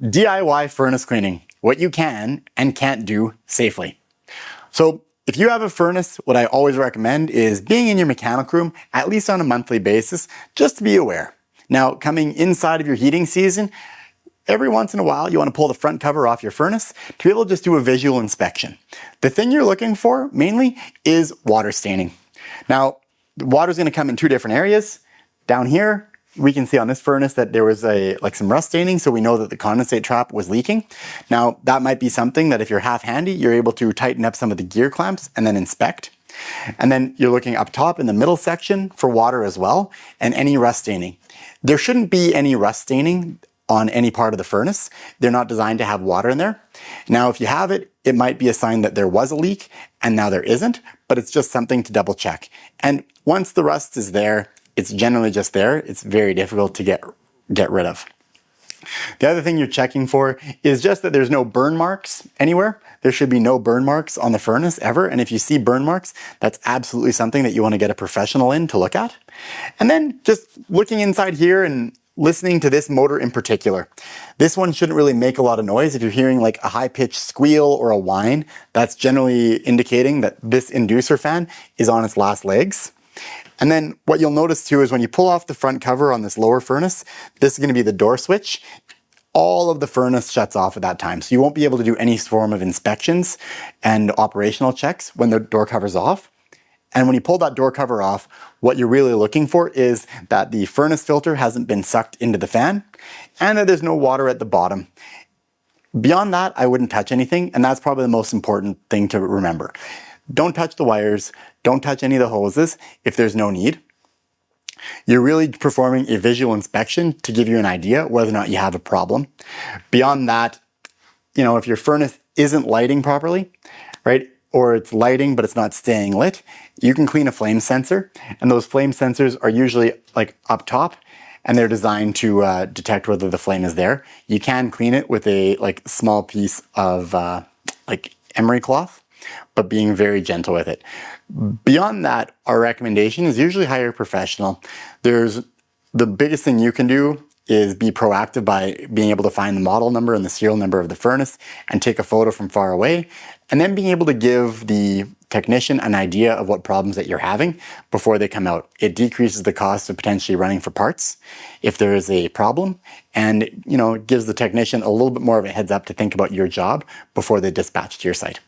DIY furnace cleaning, what you can and can't do safely. So if you have a furnace, what I always recommend is being in your mechanic room at least on a monthly basis, just to be aware. Now, coming inside of your heating season, every once in a while you want to pull the front cover off your furnace to be able to just do a visual inspection. The thing you're looking for mainly is water staining. Now, the water is going to come in two different areas. Down here, we can see on this furnace that there was some rust staining, so we know that the condensate trap was leaking. Now, that might be something that if you're half handy, you're able to tighten up some of the gear clamps and then inspect. And then you're looking up top in the middle section for water as well, and any rust staining. There shouldn't be any rust staining on any part of the furnace. They're not designed to have water in there. Now, if you have it, it might be a sign that there was a leak and now there isn't, but it's just something to double check. And once the rust is there, it's generally just there. It's very difficult to get rid of. The other thing you're checking for is just that there's no burn marks anywhere. There should be no burn marks on the furnace ever. And if you see burn marks, that's absolutely something that you want to get a professional in to look at. And then just looking inside here and listening to this motor in particular. This one shouldn't really make a lot of noise. If you're hearing like a high-pitched squeal or a whine, that's generally indicating that this inducer fan is on its last legs. And then what you'll notice too is when you pull off the front cover on this lower furnace, this is going to be the door switch. All of the furnace shuts off at that time. So you won't be able to do any form of inspections and operational checks when the door cover's off. And when you pull that door cover off, what you're really looking for is that the furnace filter hasn't been sucked into the fan and that there's no water at the bottom. Beyond that, I wouldn't touch anything, and that's probably the most important thing to remember. Don't touch the wires, don't touch any of the hoses if there's no need. You're really performing a visual inspection to give you an idea whether or not you have a problem. Beyond that, if your furnace isn't lighting properly, right, or it's lighting but it's not staying lit, you can clean a flame sensor, and those flame sensors are usually like up top and they're designed to detect whether the flame is there. You can clean it with a small piece of emery cloth, but being very gentle with it. Beyond that, our recommendation is usually hire a professional. The biggest thing you can do is be proactive by being able to find the model number and the serial number of the furnace and take a photo from far away, and then being able to give the technician an idea of what problems that you're having before they come out. It decreases the cost of potentially running for parts if there is a problem, and it gives the technician a little bit more of a heads up to think about your job before they dispatch to your site.